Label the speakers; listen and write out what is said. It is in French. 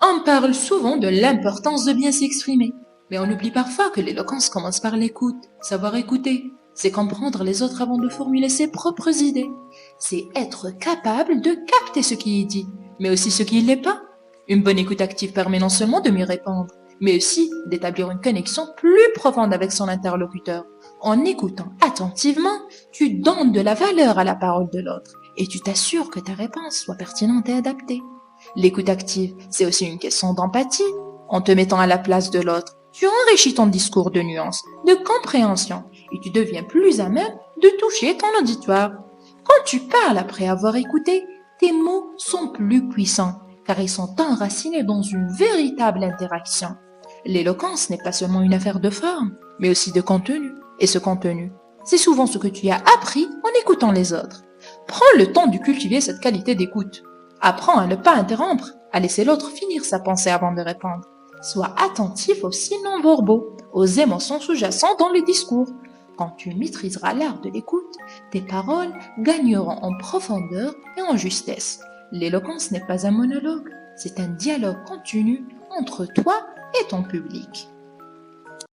Speaker 1: On parle souvent de l'importance de bien s'exprimer, mais on oublie parfois que l'éloquence commence par l'écoute. Savoir écouter, c'est comprendre les autres avant de formuler ses propres idées. C'est être capable de capter ce qui est dit, mais aussi ce qui ne l'est pas. Une bonne écoute active permet non seulement de mieux répondre, mais aussi d'établir une connexion plus profonde avec son interlocuteur. En écoutant attentivement, tu donnes de la valeur à la parole de l'autre et tu t'assures que ta réponse soit pertinente et adaptée. L'écoute active, c'est aussi une question d'empathie. En te mettant à la place de l'autre, tu enrichis ton discours de nuances, de compréhension, et tu deviens plus à même de toucher ton auditoire. Quand tu parles après avoir écouté, tes mots sont plus puissants, car ils sont enracinés dans une véritable interaction. L'éloquence n'est pas seulement une affaire de forme, mais aussi de contenu. Et ce contenu, c'est souvent ce que tu as appris en écoutant les autres. Prends le temps de cultiver cette qualité d'écoute. Apprends à ne pas interrompre, à laisser l'autre finir sa pensée avant de répondre. Sois attentif aux signes non-verbaux, aux émotions sous-jacentes dans les discours. Quand tu maîtriseras l'art de l'écoute, tes paroles gagneront en profondeur et en justesse. L'éloquence n'est pas un monologue, c'est un dialogue continu entre toi et ton public.